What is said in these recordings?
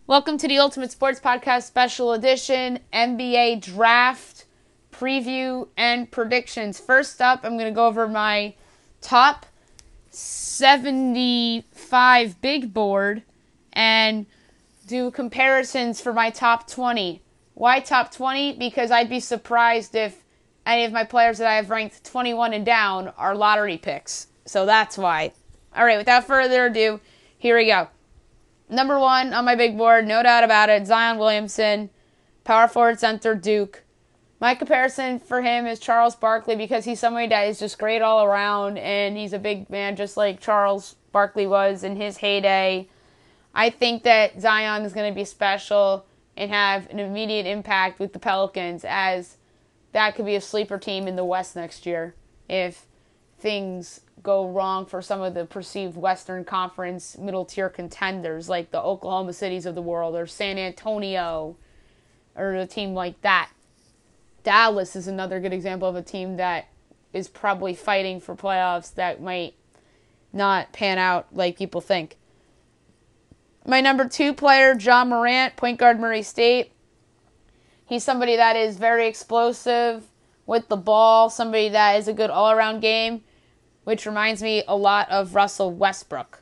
Welcome to the Ultimate Sports Podcast Special Edition NBA Draft Preview and Predictions. First up, I'm going to go over my top 75 big board and do comparisons for my top 20. Why top 20? Because I'd be surprised if any of my players that I have ranked 21 and down are lottery picks. So that's why. All right, without further ado, here we go. Number one on my big board, no doubt about it, Zion Williamson, power forward center, Duke. My comparison for him is Charles Barkley because he's somebody that is just great all around, and he's a big man just like Charles Barkley was in his heyday. I think that Zion is going to be special and have an immediate impact with the Pelicans, as that could be a sleeper team in the West next year if things go wrong for some of the perceived Western Conference middle-tier contenders like the Oklahoma Cities of the world or San Antonio or a team like that. Dallas is another good example of a team that is probably fighting for playoffs that might not pan out like people think. My number two player, Ja Morant, point guard, Murray State. He's somebody that is very explosive with the ball, somebody that is a good all-around game, which reminds me a lot of Russell Westbrook.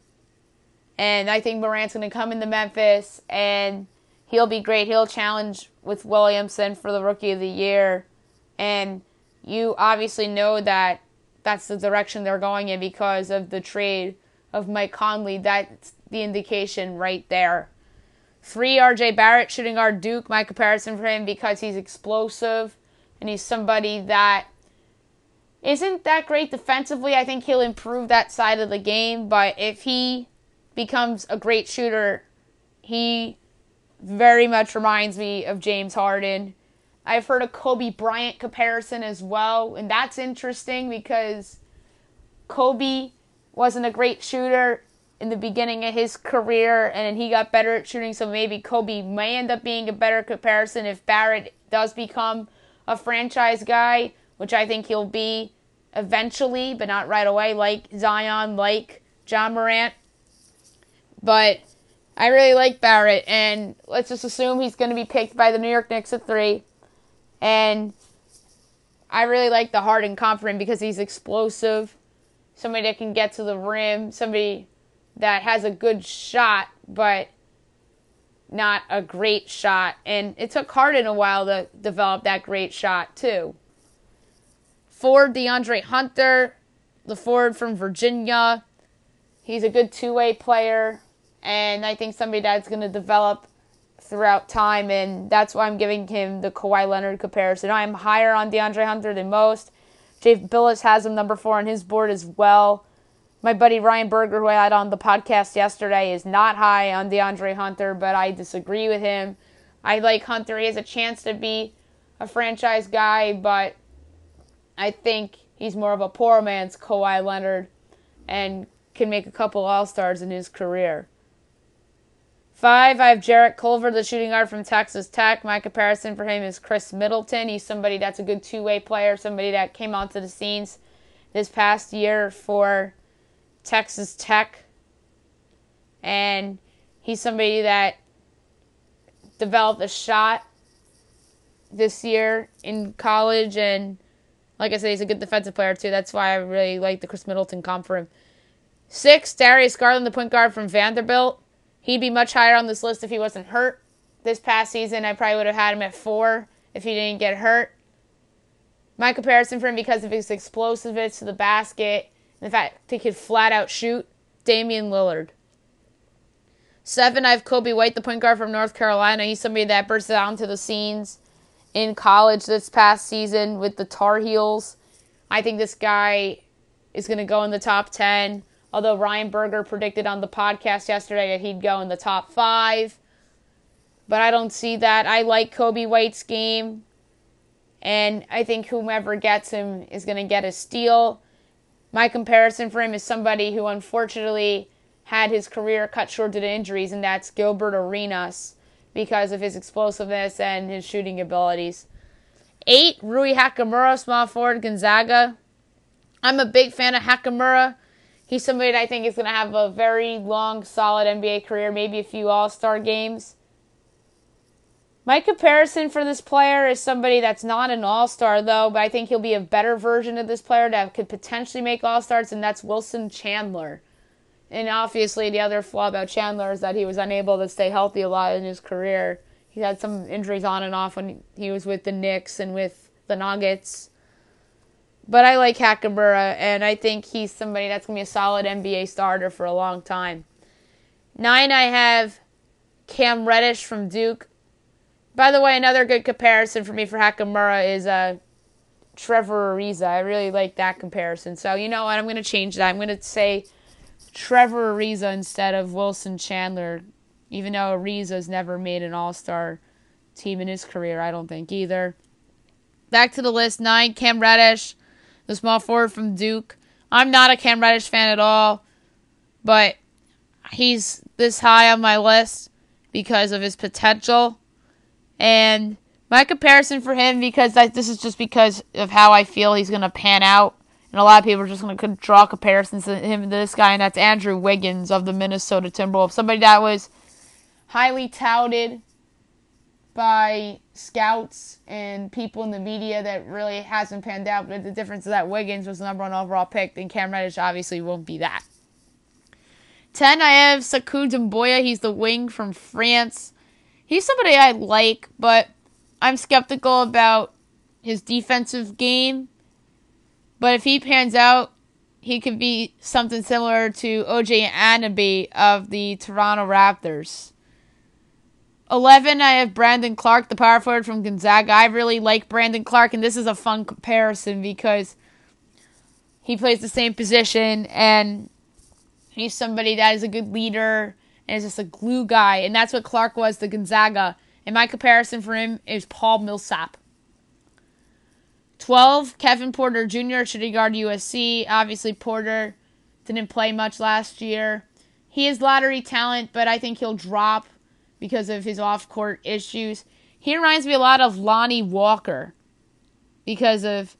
And I think Morant's going to come into Memphis, and he'll be great. He'll challenge with Williamson for the Rookie of the Year. And you obviously know that that's the direction they're going in because of the trade of Mike Conley. That's the indication right there. 3, R.J. Barrett, shooting guard, Duke. My comparison for him because he's explosive, and he's somebody that isn't that great defensively. I think he'll improve that side of the game, but if he becomes a great shooter, he very much reminds me of James Harden. I've heard a Kobe Bryant comparison as well, and that's interesting because Kobe wasn't a great shooter in the beginning of his career, and he got better at shooting, so maybe Kobe may end up being a better comparison if Barrett does become a franchise guy, which I think he'll be eventually, but not right away, like Zion, like Ja Morant. But I really like Barrett, and let's just assume he's going to be picked by the New York Knicks at 3. And I really like the Harden comp for him because he's explosive, somebody that can get to the rim, somebody that has a good shot, but not a great shot. And it took Harden a while to develop that great shot, too. 4, DeAndre Hunter, the forward from Virginia. He's a good two-way player, and I think somebody that's going to develop throughout time, and that's why I'm giving him the Kawhi Leonard comparison. I'm higher on DeAndre Hunter than most. Jay Billis has him number 4 on his board as well. My buddy Ryan Berger, who I had on the podcast yesterday, is not high on DeAndre Hunter, but I disagree with him. I like Hunter. He has a chance to be a franchise guy, but I think he's more of a poor man's Kawhi Leonard and can make a couple All-Stars in his career. 5, I have Jarrett Culver, the shooting guard from Texas Tech. My comparison for him is Chris Middleton. He's somebody that's a good two-way player, somebody that came onto the scenes this past year for Texas Tech. And he's somebody that developed a shot this year in college, and like I said, he's a good defensive player too. That's why I really like the Chris Middleton comp for him. 6, Darius Garland, the point guard from Vanderbilt. He'd be much higher on this list if he wasn't hurt. This past season, I probably would have had him at 4 if he didn't get hurt. My comparison for him because of his explosiveness to the basket and the fact he could flat out shoot, Damian Lillard. 7, I have Kobe White, the point guard from North Carolina. He's somebody that burst out onto the scenes in college this past season with the Tar Heels. I think this guy is going to go in the top 10, although Ryan Berger predicted on the podcast yesterday that he'd go in the top 5. But I don't see that. I like Kobe White's game, and I think whomever gets him is going to get a steal. My comparison for him is somebody who unfortunately had his career cut short due to injuries, and that's Gilbert Arenas, because of his explosiveness and his shooting abilities. 8, Rui Hachimura, small forward, Gonzaga. I'm a big fan of Hachimura. He's somebody that I think is going to have a very long, solid NBA career, maybe a few All-Star games. My comparison for this player is somebody that's not an all-star, though, but I think he'll be a better version of this player that could potentially make all-stars, and that's Wilson Chandler. And obviously, the other flaw about Chandler is that he was unable to stay healthy a lot in his career. He had some injuries on and off when he was with the Knicks and with the Nuggets. But I like Hachimura, and I think he's somebody that's going to be a solid NBA starter for a long time. 9, I have Cam Reddish from Duke. By the way, another good comparison for me for Hachimura is Trevor Ariza. I really like that comparison. So, you know what? I'm going to change that. I'm going to say Trevor Ariza instead of Wilson Chandler, even though Ariza's never made an all-star team in his career, I don't think either. Back to the list, 9, Cam Reddish, the small forward from Duke. I'm not a Cam Reddish fan at all, but he's this high on my list because of his potential. And my comparison for him, because this is just because of how I feel he's going to pan out, and a lot of people are just going to draw comparisons to him to this guy, and that's Andrew Wiggins of the Minnesota Timberwolves. Somebody that was highly touted by scouts and people in the media that really hasn't panned out. But the difference is that Wiggins was the number 1 overall pick, and Cam Reddish obviously won't be that. 10, I have Sekou Doumbouya. He's the wing from France. He's somebody I like, but I'm skeptical about his defensive game. But if he pans out, he could be something similar to OJ Anunoby of the Toronto Raptors. 11, I have Brandon Clark, the power forward from Gonzaga. I really like Brandon Clark, and this is a fun comparison because he plays the same position, and he's somebody that is a good leader and is just a glue guy, and that's what Clark was to Gonzaga. And my comparison for him is Paul Millsap. 12, Kevin Porter Jr., shooting guard USC. Obviously, Porter didn't play much last year. He is lottery talent, but I think he'll drop because of his off-court issues. He reminds me a lot of Lonnie Walker because of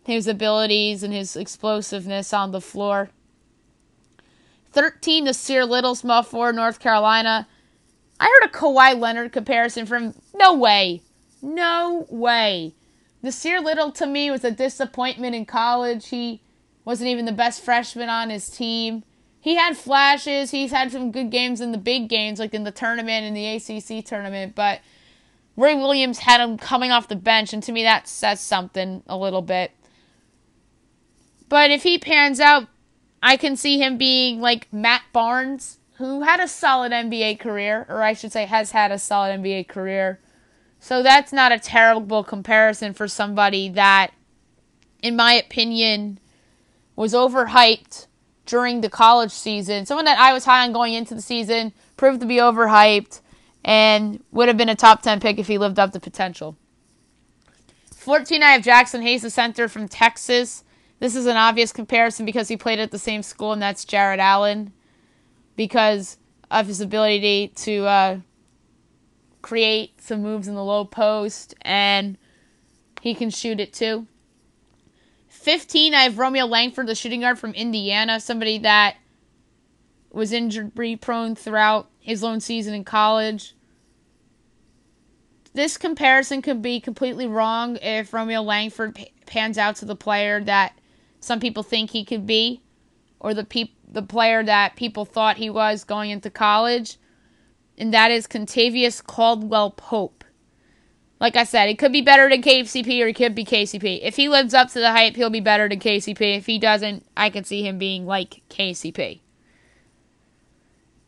his abilities and his explosiveness on the floor. 13, Nasir Little, small forward, North Carolina. I heard a Kawhi Leonard comparison from him. No way. No way. Nasir Little, to me, was a disappointment in college. He wasn't even the best freshman on his team. He had flashes. He's had some good games in the big games, like in the tournament and the ACC tournament. But Ray Williams had him coming off the bench, and to me that says something a little bit. But if he pans out, I can see him being like Matt Barnes, who had a solid NBA career, or I should say has had a solid NBA career. So that's not a terrible comparison for somebody that, in my opinion, was overhyped during the college season. Someone that I was high on going into the season, proved to be overhyped, and would have been a top 10 pick if he lived up to potential. 14, I have Jackson Hayes, the center from Texas. This is an obvious comparison because he played at the same school, and that's Jared Allen, because of his ability to create some moves in the low post, and he can shoot it too. 15, I have Romeo Langford, the shooting guard from Indiana, somebody that was injury-prone throughout his lone season in college. This comparison could be completely wrong if Romeo Langford pans out to the player that some people think he could be, or the player that people thought he was going into college, and that is Contavious Caldwell-Pope. Like I said, he could be better than KCP or he could be KCP. If he lives up to the hype, he'll be better than KCP. If he doesn't, I can see him being like KCP.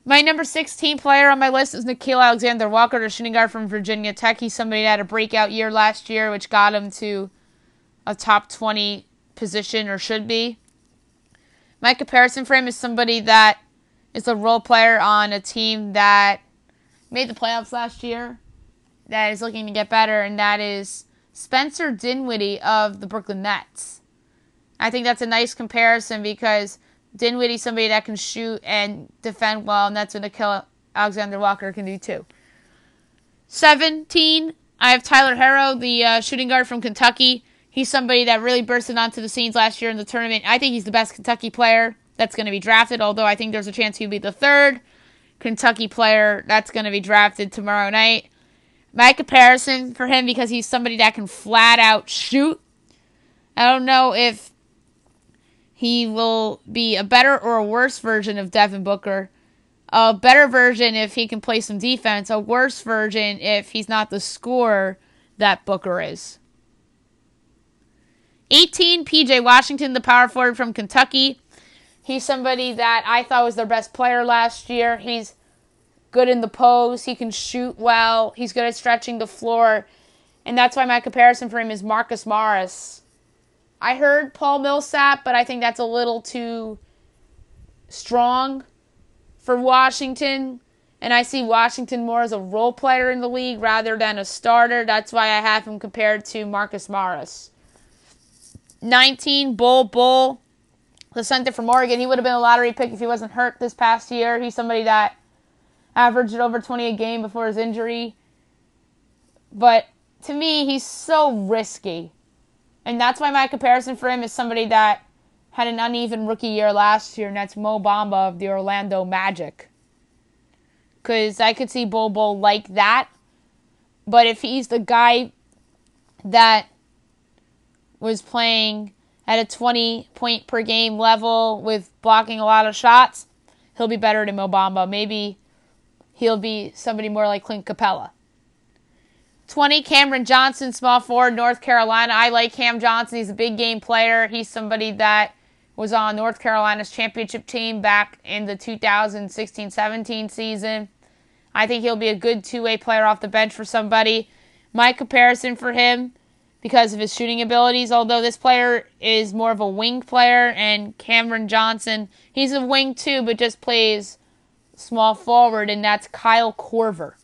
My number 16 player on my list is Nickeil Alexander-Walker, the shooting guard from Virginia Tech. He's somebody that had a breakout year last year, which got him to a top 20 position, or should be. My comparison for him is somebody that is a role player on a team that made the playoffs last year, that is looking to get better, and that is Spencer Dinwiddie of the Brooklyn Nets. I think that's a nice comparison because Dinwiddie's somebody that can shoot and defend well, and that's what Nickeil Alexander-Walker can do too. 17, I have Tyler Herro, the shooting guard from Kentucky. He's somebody that really bursted onto the scenes last year in the tournament. I think he's the best Kentucky player that's going to be drafted, although I think there's a chance he'll be the third Kentucky player that's going to be drafted tomorrow night. My comparison for him, because he's somebody that can flat out shoot. I don't know if he will be a better or a worse version of Devin Booker. A better version if he can play some defense. A worse version if he's not the scorer that Booker is. 18, PJ Washington, the power forward from Kentucky. He's somebody that I thought was their best player last year. He's good in the post. He can shoot well. He's good at stretching the floor. And that's why my comparison for him is Marcus Morris. I heard Paul Millsap, but I think that's a little too strong for Washington. And I see Washington more as a role player in the league rather than a starter. That's why I have him compared to Marcus Morris. 19, Bull, the center from Oregon. He would have been a lottery pick if he wasn't hurt this past year. He's somebody that averaged over 20 a game before his injury. But to me, he's so risky. And that's why my comparison for him is somebody that had an uneven rookie year last year, and that's Mo Bamba of the Orlando Magic. Because I could see Bull like that. But if he's the guy that was playing at a 20-point-per-game level with blocking a lot of shots, he'll be better than Mo Bamba. Maybe he'll be somebody more like Clint Capella. 20, Cameron Johnson, small forward, North Carolina. I like Cam Johnson. He's a big game player. He's somebody that was on North Carolina's championship team back in the 2016-17 season. I think he'll be a good two-way player off the bench for somebody. My comparison for him, because of his shooting abilities, although this player is more of a wing player, and Cameron Johnson, he's a wing too, but just plays small forward, and that's Kyle Korver.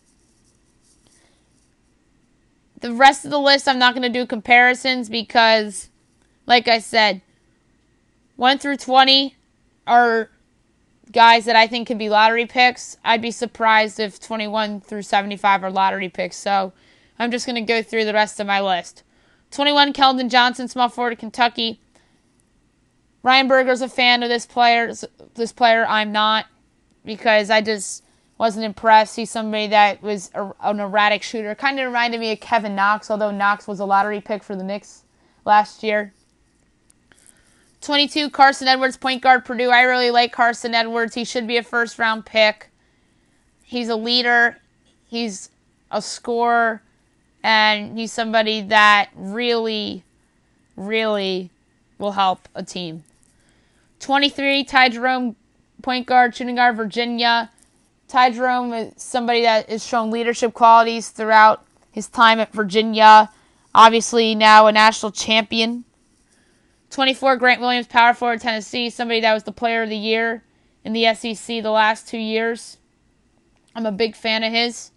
The rest of the list, I'm not going to do comparisons because, like I said, 1 through 20 are guys that I think could be lottery picks. I'd be surprised if 21 through 75 are lottery picks. So I'm just going to go through the rest of my list. 21, Keldon Johnson, small forward, Kentucky. Ryan Berger's a fan of this player. I'm not, because I just wasn't impressed. He's somebody that was an erratic shooter. Kind of reminded me of Kevin Knox, although Knox was a lottery pick for the Knicks last year. 22, Carson Edwards, point guard, Purdue. I really like Carson Edwards. He should be a first-round pick. He's a leader. He's a scorer. And he's somebody that really, really will help a team. 23, Ty Jerome, point guard, shooting guard, Virginia. Ty Jerome is somebody that has shown leadership qualities throughout his time at Virginia. Obviously now a national champion. 24, Grant Williams, power forward, Tennessee. Somebody that was the player of the year in the SEC the last 2 years. I'm a big fan of his.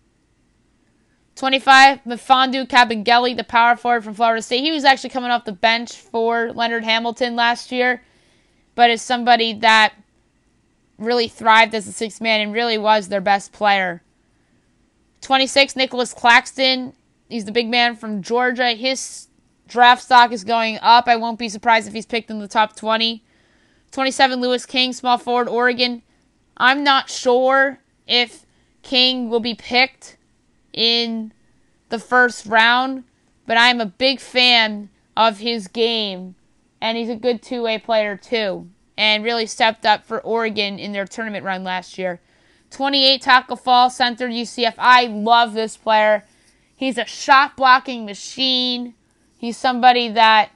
25, Mfiondu Kabengele, the power forward from Florida State. He was actually coming off the bench for Leonard Hamilton last year, but is somebody that really thrived as a sixth man and really was their best player. 26, Nicholas Claxton. He's the big man from Georgia. His draft stock is going up. I won't be surprised if he's picked in the top 20. 27, Lewis King, small forward, Oregon. I'm not sure if King will be picked in the first round, but I'm a big fan of his game, and he's a good two-way player too, and really stepped up for Oregon in their tournament run last year. 28, Tacko Fall, center, UCF. I love this player. He's a shot-blocking machine. He's somebody that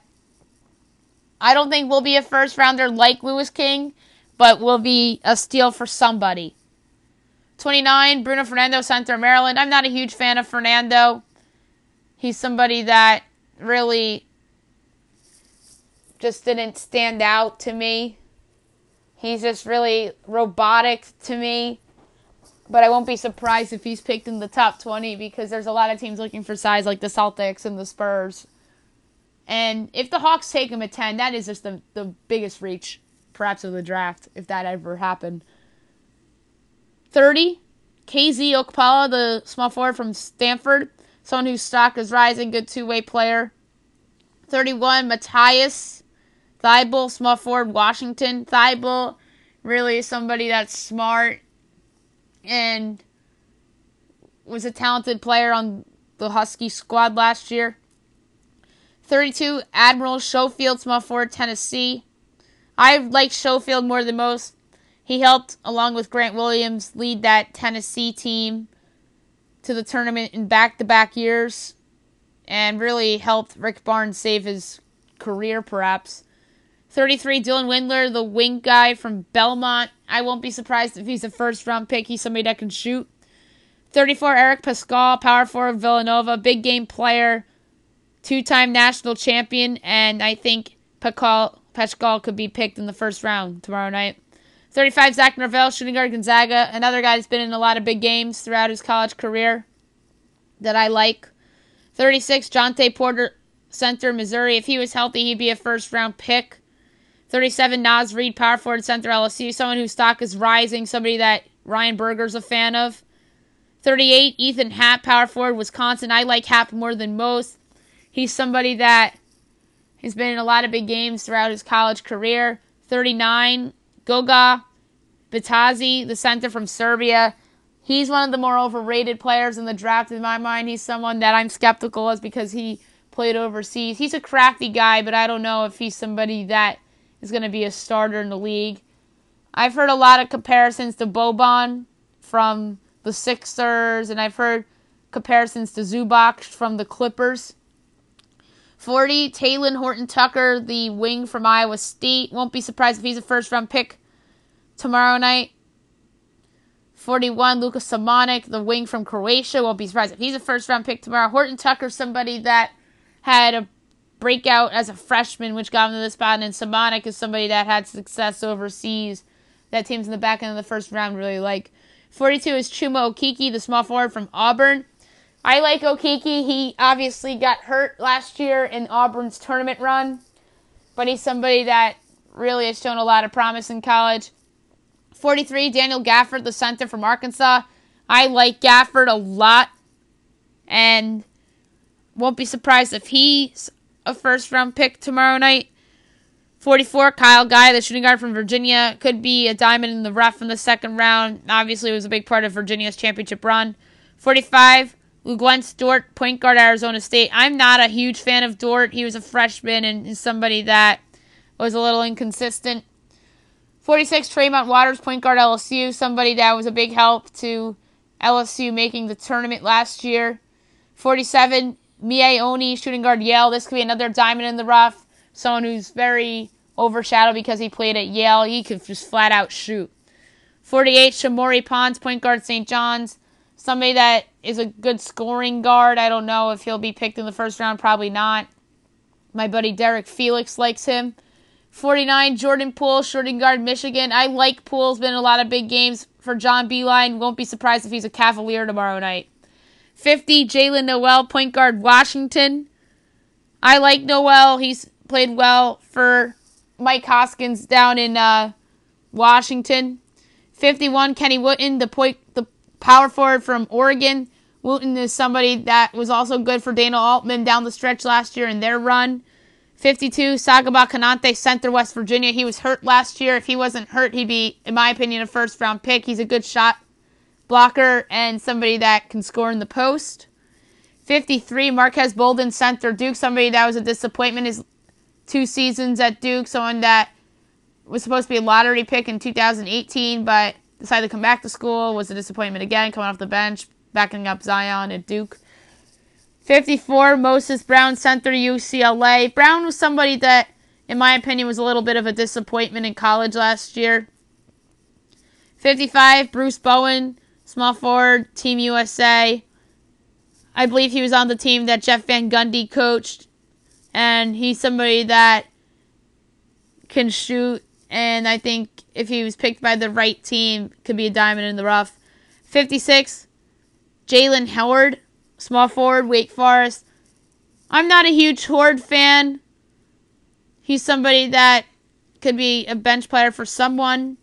I don't think will be a first-rounder like Lewis King, but will be a steal for somebody. 29, Bruno Fernando, center, Maryland. I'm not a huge fan of Fernando. He's somebody that really just didn't stand out to me. He's just really robotic to me. But I won't be surprised if he's picked in the top 20 because there's a lot of teams looking for size like the Celtics and the Spurs. And if the Hawks take him at 10, that is just the biggest reach, perhaps, of the draft, if that ever happened. 30, KZ Okpala, the small forward from Stanford. Someone whose stock is rising, good two-way player. 31, Matthias Thybulle, small forward, Washington. Thybulle really is somebody that's smart and was a talented player on the Husky squad last year. 32, Admiral Schofield, small forward, Tennessee. I like Schofield more than most. He helped, along with Grant Williams, lead that Tennessee team to the tournament in back-to-back years and really helped Rick Barnes save his career, perhaps. 33, Dylan Windler, the wing guy from Belmont. I won't be surprised if he's a first-round pick. He's somebody that can shoot. 34, Eric Pascal, power forward, Villanova, big game player, two-time national champion, and I think Pascal could be picked in the first round tomorrow night. 35, Zach Norvell, shooting guard, Gonzaga, another guy that's been in a lot of big games throughout his college career that I like. 36, Jonte Porter, center, Missouri. If he was healthy, he'd be a first-round pick. 37, Naz Reid, power forward, center, LSU, someone whose stock is rising, somebody that Ryan Berger's a fan of. 38, Ethan Happ, power forward, Wisconsin. I like Happ more than most. He's somebody that has been in a lot of big games throughout his college career. 39, Goga Bitadze, the center from Serbia. He's one of the more overrated players in the draft in my mind. He's someone that I'm skeptical of because he played overseas. He's a crafty guy, but I don't know if he's somebody that is going to be a starter in the league. I've heard a lot of comparisons to Boban from the Sixers, and I've heard comparisons to Zubac from the Clippers. 40, Talen Horton-Tucker, the wing from Iowa State. Won't be surprised if he's a first-round pick tomorrow night. 41, Luka Samanic, the wing from Croatia. Won't be surprised if he's a first-round pick tomorrow. Horton-Tucker, somebody that had a breakout as a freshman, which got him to this spot, and Samanic is somebody that had success overseas that teams in the back end of the first round really like. 42 is Chuma Okeke, the small forward from Auburn. I like Okeke. He obviously got hurt last year in Auburn's tournament run, but he's somebody that really has shown a lot of promise in college. 43, Daniel Gafford, the center from Arkansas. I like Gafford a lot, and won't be surprised if he's a first-round pick tomorrow night. 44, Kyle Guy, the shooting guard from Virginia, could be a diamond in the rough in the second round. Obviously, was a big part of Virginia's championship run. 45, Luguentz Dort, point guard, Arizona State. I'm not a huge fan of Dort. He was a freshman and is somebody that was a little inconsistent. 46, Tremont Waters, point guard, LSU, somebody that was a big help to LSU making the tournament last year. 47, Mie Oni, shooting guard, Yale. This could be another diamond in the rough. Someone who's very overshadowed because he played at Yale. He could just flat out shoot. 48, Shamori Pons, point guard, St. John's. Somebody that is a good scoring guard. I don't know if he'll be picked in the first round. Probably not. My buddy Derek Felix likes him. 49, Jordan Poole, shooting guard, Michigan. I like Poole. He's been in a lot of big games for John Beilein. Won't be surprised if he's a Cavalier tomorrow night. 50, Jalen Noel, point guard, Washington. I like Noel. He's played well for Mike Hoskins down in Washington. 51, Kenny Wooten, the power forward from Oregon. Wooten is somebody that was also good for Dana Altman down the stretch last year in their run. 52, Sagaba Konate, center, West Virginia. He was hurt last year. If he wasn't hurt, he'd be, in my opinion, a first-round pick. He's a good shot blocker and somebody that can score in the post. 53, Marquez Bolden, center, Duke. Somebody that was a disappointment his 2 seasons at Duke. Someone that was supposed to be a lottery pick in 2018, but decided to come back to school. Was a disappointment again, coming off the bench, backing up Zion at Duke. 54, Moses Brown, center, UCLA. Brown was somebody that, in my opinion, was a little bit of a disappointment in college last year. 55, Bruce Bowen, small forward, Team USA. I believe he was on the team that Jeff Van Gundy coached, and he's somebody that can shoot, and I think if he was picked by the right team, could be a diamond in the rough. 56, Jalen Howard, small forward, Wake Forest. I'm not a huge Horde fan. He's somebody that could be a bench player for someone.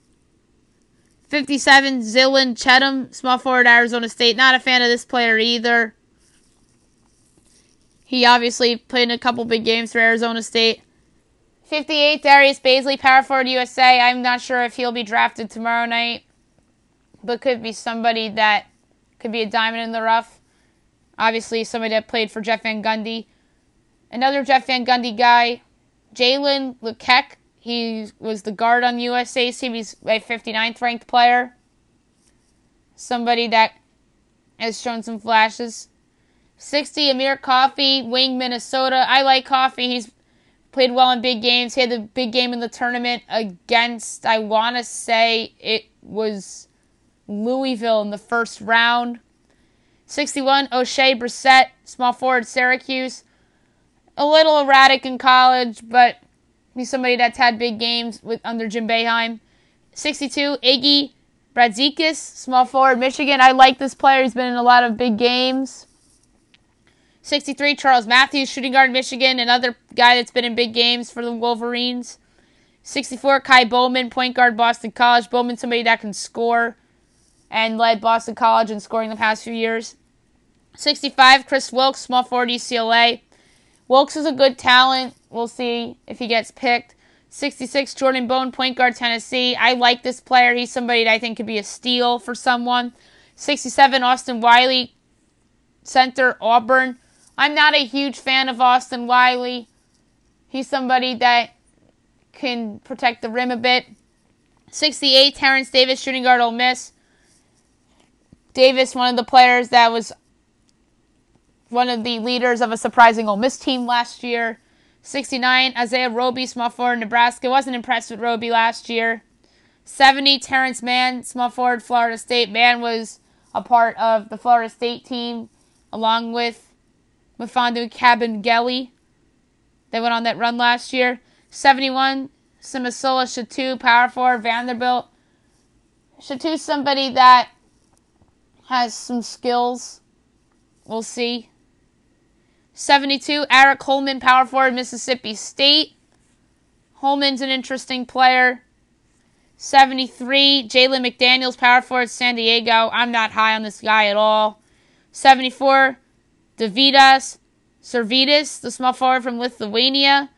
57, Zillan Chedham, small forward, Arizona State. Not a fan of this player either. He obviously played in a couple big games for Arizona State. 58, Darius Baisley, power forward, USA. I'm not sure if he'll be drafted tomorrow night, but could be somebody that could be a diamond in the rough. Obviously, somebody that played for Jeff Van Gundy. Another Jeff Van Gundy guy, Jalen Lecque. He was the guard on the USA team. He's a 59th ranked player. Somebody that has shown some flashes. 60, Amir Coffey, wing Minnesota. I like Coffey. He's played well in big games. He had the big game in the tournament against, I want to say it was Louisville in the first round. 61, O'Shea Brissett, small forward, Syracuse. A little erratic in college, but he's somebody that's had big games under Jim Boeheim. 62, Iggy Brazdeikis, small forward, Michigan. I like this player. He's been in a lot of big games. 63, Charles Matthews, shooting guard, Michigan. Another guy that's been in big games for the Wolverines. 64, Kai Bowman, point guard, Boston College. Bowman, somebody that can score and led Boston College in scoring the past few years. 65, Chris Wilkes, small forward, UCLA. Wilkes is a good talent. We'll see if he gets picked. 66, Jordan Bone, point guard, Tennessee. I like this player. He's somebody that I think could be a steal for someone. 67, Austin Wiley, center, Auburn. I'm not a huge fan of Austin Wiley. He's somebody that can protect the rim a bit. 68, Terrence Davis, shooting guard, Ole Miss. Davis, one of the players that was one of the leaders of a surprising Ole Miss team last year. 69, Isaiah Roby, small forward, Nebraska. Wasn't impressed with Roby last year. 70, Terrence Mann, small forward, Florida State. Mann was a part of the Florida State team along with Mfiondu Kabengele. They went on that run last year. 71, Simisola Shatu, power forward, Vanderbilt. Shatu's somebody that has some skills. We'll see. 72, Eric Holman, power forward, Mississippi State. Holman's an interesting player. 73, Jalen McDaniels, power forward, San Diego. I'm not high on this guy at all. 74, Davidas Servidis, the small forward from Lithuania.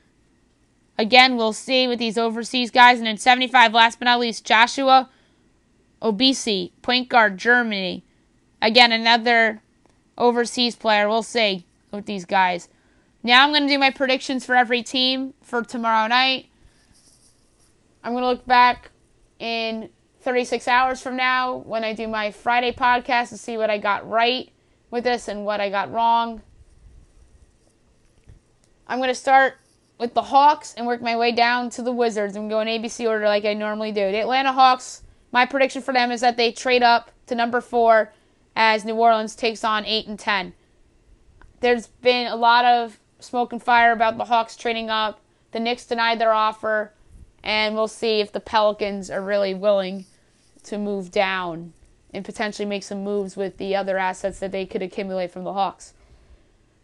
Again, we'll see with these overseas guys. And then 75, last but not least, Joshua Obisi, point guard, Germany. Again, another overseas player. We'll see with these guys. Now I'm going to do my predictions for every team for tomorrow night. I'm going to look back in 36 hours from now when I do my Friday podcast to see what I got right with this and what I got wrong. I'm going to start with the Hawks and work my way down to the Wizards. I'm going ABC order like I normally do. The Atlanta Hawks, my prediction for them is that they trade up to number 4 as New Orleans takes on 8 and 10. There's been a lot of smoke and fire about the Hawks trading up. The Knicks denied their offer, and we'll see if the Pelicans are really willing to move down and potentially make some moves with the other assets that they could accumulate from the Hawks.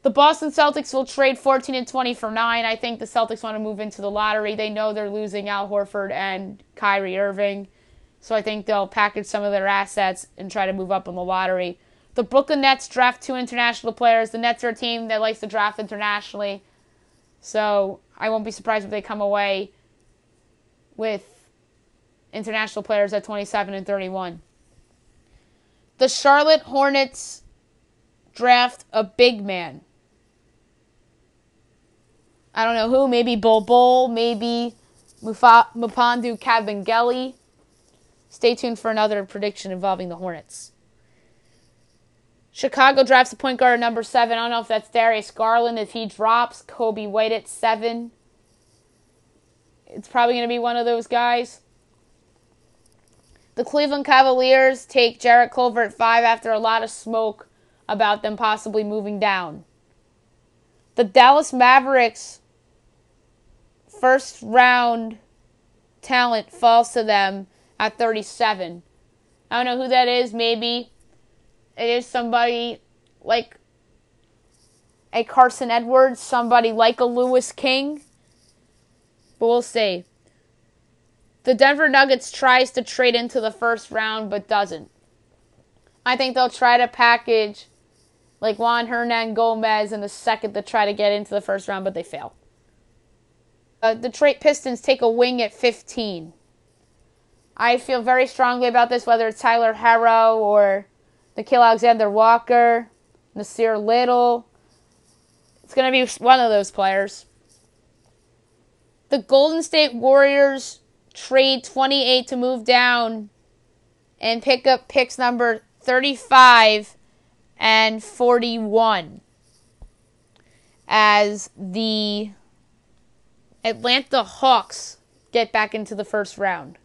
The Boston Celtics will trade 14 and 20 for 9. I think the Celtics want to move into the lottery. They know they're losing Al Horford and Kyrie Irving, so I think they'll package some of their assets and try to move up in the lottery. The Brooklyn Nets draft 2 international players. The Nets are a team that likes to draft internationally, so I won't be surprised if they come away with international players at 27 and 31. The Charlotte Hornets draft a big man. I don't know who. Maybe Bol, maybe Mfiondu Kabengele. Stay tuned for another prediction involving the Hornets. Chicago drafts a point guard at number 7. I don't know if that's Darius Garland. If he drops, Kobe White at 7. It's probably going to be one of those guys. The Cleveland Cavaliers take Jarrett Culver at 5 after a lot of smoke about them possibly moving down. The Dallas Mavericks first round talent falls to them at 37. I don't know who that is. Maybe it is somebody like a Carson Edwards, somebody like a Lewis King. But we'll see. The Denver Nuggets tries to trade into the first round but doesn't. I think they'll try to package like Juan Hernan Gomez in the second to try to get into the first round, but they fail. Detroit Pistons take a wing at 15. I feel very strongly about this, whether it's Tyler Herro or Nickeil Alexander-Walker. Nasir Little. It's going to be one of those players. The Golden State Warriors trade 28 to move down and pick up picks number 35 and 41 as the Atlanta Hawks get back into the first round.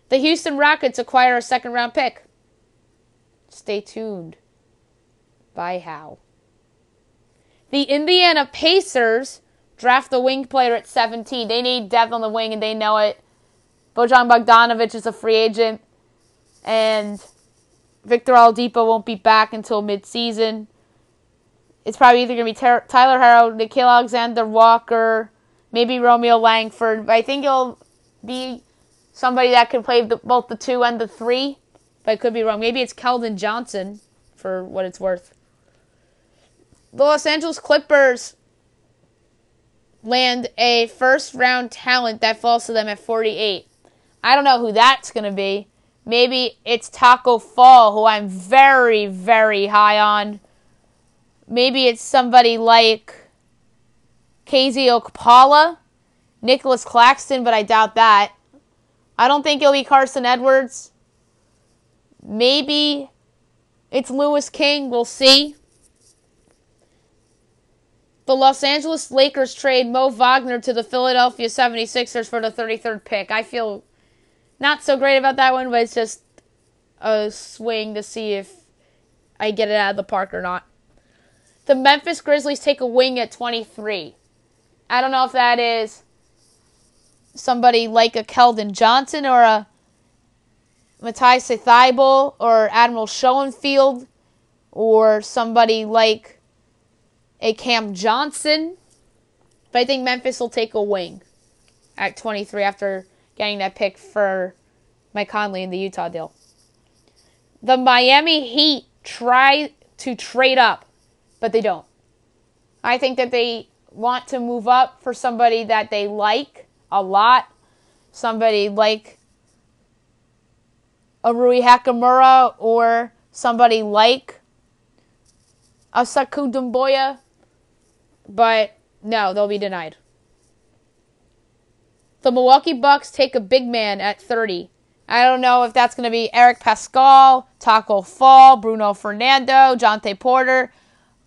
The Houston Rockets acquire a second-round pick. Stay tuned. By how? The Indiana Pacers draft the wing player at 17. They need depth on the wing, and they know it. Bojan Bogdanovic is a free agent, and Victor Oladipo won't be back until mid-season. It's probably either going to be Tyler Herro, Nickeil Alexander-Walker, maybe Romeo Langford. But I think it'll be somebody that can play both the 2 and the 3. But I could be wrong. Maybe it's Keldon Johnson, for what it's worth. The Los Angeles Clippers land a first-round talent that falls to them at 48. I don't know who that's going to be. Maybe it's Taco Fall, who I'm very, very high on. Maybe it's somebody like KZ Okpala, Nicholas Claxton, but I doubt that. I don't think it'll be Carson Edwards. Maybe it's Lewis King. We'll see. The Los Angeles Lakers trade Mo Wagner to the Philadelphia 76ers for the 33rd pick. I feel not so great about that one, but it's just a swing to see if I get it out of the park or not. The Memphis Grizzlies take a wing at 23. I don't know if that is somebody like a Keldon Johnson or a Matisse Thybulle or Admiral Schoenfield or somebody like a Cam Johnson. But I think Memphis will take a wing at 23 after getting that pick for Mike Conley in the Utah deal. The Miami Heat try to trade up, but they don't. I think that they want to move up for somebody that they like a lot. Somebody like a Rui Hachimura or somebody like a Sekou Doumbouya. But no, they'll be denied. The Milwaukee Bucks take a big man at 30. I don't know if that's going to be Eric Pascal, Taco Fall, Bruno Fernando, Jonte Porter,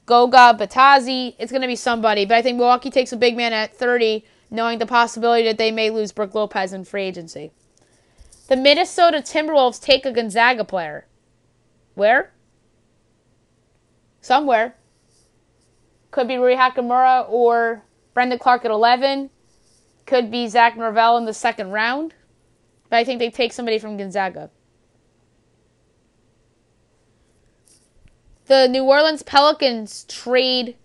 Goga Batazzi. It's going to be somebody. But I think Milwaukee takes a big man at 30, knowing the possibility that they may lose Brook Lopez in free agency. The Minnesota Timberwolves take a Gonzaga player. Where? Somewhere. Could be Rui Hachimura or Brendan Clark at 11. Could be Zach Norvell in the second round. But I think they take somebody from Gonzaga. The New Orleans Pelicans trade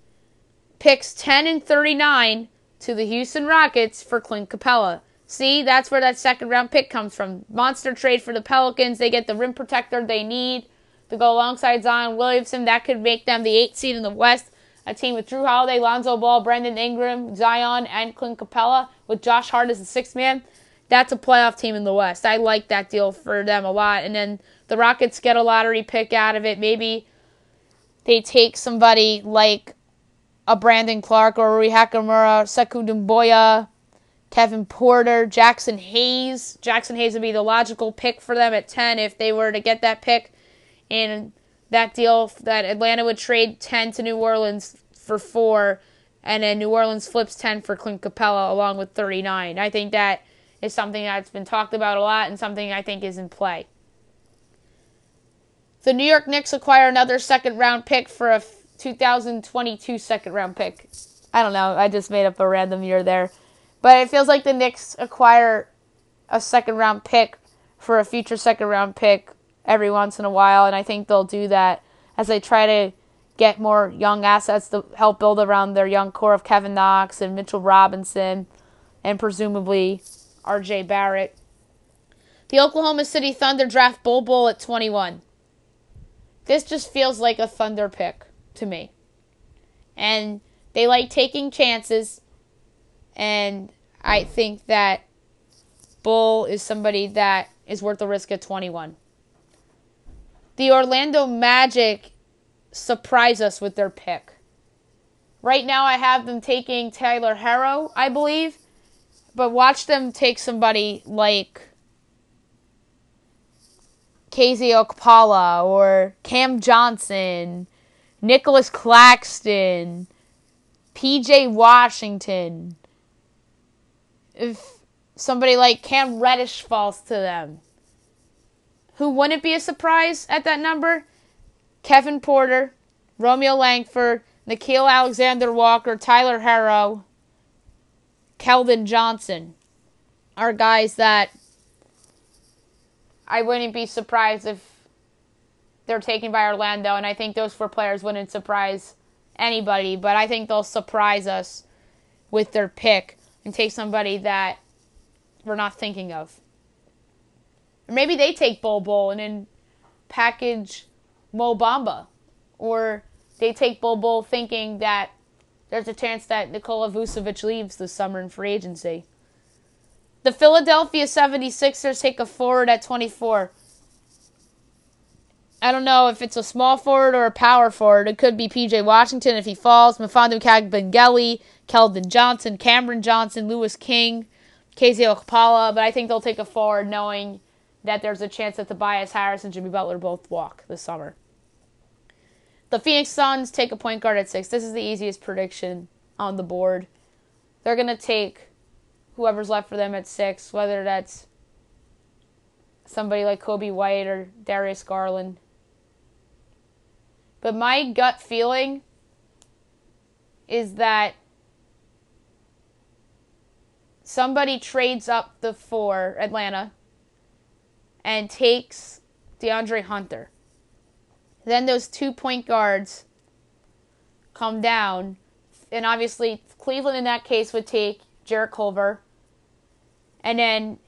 picks 10 and 39 to the Houston Rockets for Clint Capella. See, that's where that second round pick comes from. Monster trade for the Pelicans. They get the rim protector they need to go alongside Zion Williamson. That could make them the 8th seed in the West. A team with Drew Holiday, Lonzo Ball, Brandon Ingram, Zion, and Clint Capella with Josh Hart as the 6th man. That's a playoff team in the West. I like that deal for them a lot. And then the Rockets get a lottery pick out of it. Maybe they take somebody like a Brandon Clark or Rui Hachimura, Sekou Doumbouya, Kevin Porter, Jackson Hayes. Jackson Hayes would be the logical pick for them at 10 if they were to get that pick. And that deal that Atlanta would trade 10 to New Orleans for 4, and then New Orleans flips 10 for Clint Capella along with 39. I think that is something that's been talked about a lot and something I think is in play. The New York Knicks acquire another second-round pick for a 2022 second-round pick. I don't know. I just made up a random year there. But it feels like the Knicks acquire a second-round pick for a future second-round pick every once in a while, and I think they'll do that as they try to get more young assets to help build around their young core of Kevin Knox and Mitchell Robinson and presumably R.J. Barrett. The Oklahoma City Thunder draft Bol Bol at 21. This just feels like a Thunder pick to me. And they like taking chances, and I think that Bol is somebody that is worth the risk at 21. The Orlando Magic surprise us with their pick. Right now I have them taking Tyler Herro, I believe. But watch them take somebody like KZ Okpala or Cam Johnson, Nicholas Claxton, PJ Washington. If somebody like Cam Reddish falls to them, who wouldn't be a surprise at that number? Kevin Porter, Romeo Langford, Nickeil Alexander-Walker, Tyler Herro, Keldon Johnson are guys that I wouldn't be surprised if they're taken by Orlando, and I think those 4 players wouldn't surprise anybody, but I think they'll surprise us with their pick and take somebody that we're not thinking of. Or maybe they take Bol and then package Mo Bamba, or they take Bol thinking that there's a chance that Nikola Vucevic leaves this summer in free agency. The Philadelphia 76ers take a forward at 24. I don't know if it's a small forward or a power forward. It could be PJ Washington if he falls, Mfiondu Kabengele, Keldon Johnson, Cameron Johnson, Lewis King, KZ Okpala, but I think they'll take a forward knowing that there's a chance that Tobias Harris and Jimmy Butler both walk this summer. The Phoenix Suns take a point guard at 6. This is the easiest prediction on the board. They're going to take whoever's left for them at 6, whether that's somebody like Kobe White or Darius Garland. But my gut feeling is that somebody trades up the 4, Atlanta, and takes DeAndre Hunter. Then those 2 point guards come down. And obviously, Cleveland in that case would take Jarrett Culver. And then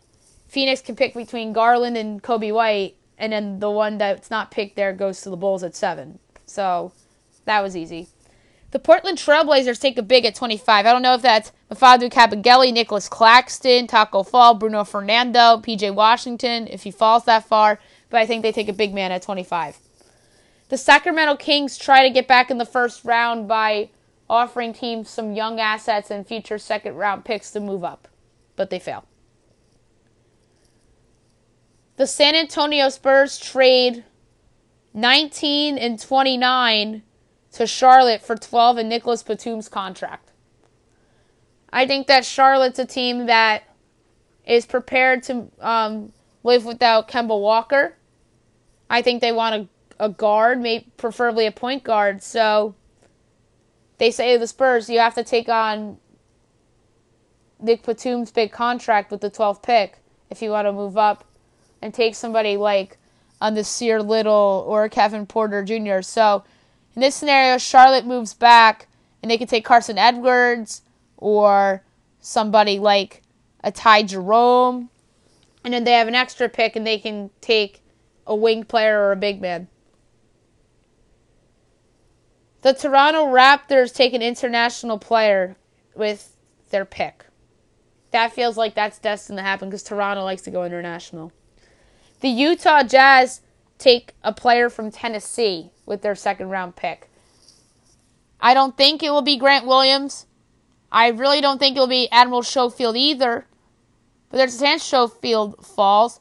Phoenix can pick between Garland and Kobe White. And then the one that's not picked there goes to the Bulls at 7. So that was easy. The Portland Trailblazers take a big at 25. I don't know if that's Mfiondu Kabengele, Nicholas Claxton, Taco Fall, Bruno Fernando, PJ Washington, if he falls that far. But I think they take a big man at 25. The Sacramento Kings try to get back in the first round by offering teams some young assets and future second-round picks to move up. But they fail. The San Antonio Spurs trade 19 and 29 to Charlotte for 12 and Nicholas Batum's contract. I think that Charlotte's a team that is prepared to live without Kemba Walker. I think they want a guard, maybe preferably a point guard. So they say to the Spurs, you have to take on Nick Batum's big contract with the 12th pick if you want to move up and take somebody like a Nasir Little or Kevin Porter Jr. So in this scenario, Charlotte moves back and they can take Carson Edwards or somebody like a Ty Jerome. And then they have an extra pick and they can take a wing player or a big man. The Toronto Raptors take an international player with their pick. That feels like that's destined to happen because Toronto likes to go international. The Utah Jazz take a player from Tennessee with their second-round pick. I don't think it will be Grant Williams. I really don't think it will be Admiral Schofield either. But there's a chance Schofield falls.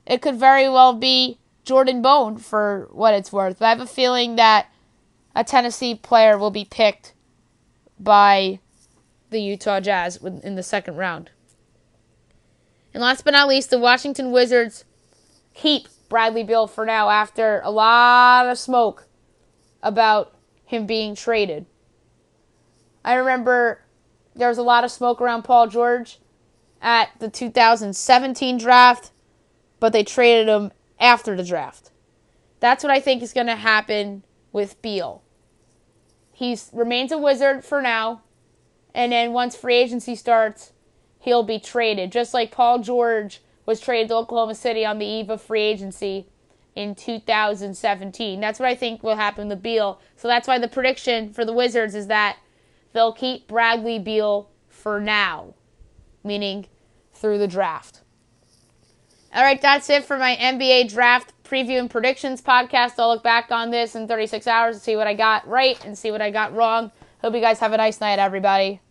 It could very well be Jordan Bone for what it's worth. But I have a feeling that a Tennessee player will be picked by the Utah Jazz in the second round. And last but not least, the Washington Wizards keep Bradley Beal for now after a lot of smoke about him being traded. I remember there was a lot of smoke around Paul George at the 2017 draft, but they traded him after the draft. That's what I think is going to happen with Beal. He remains a Wizard for now, and then once free agency starts, he'll be traded. Just like Paul George was traded to Oklahoma City on the eve of free agency in 2017. That's what I think will happen to Beal. So that's why the prediction for the Wizards is that they'll keep Bradley Beal for now, meaning through the draft. All right, that's it for my NBA draft preview and predictions podcast. I'll look back on this in 36 hours and see what I got right and see what I got wrong. Hope you guys have a nice night, everybody.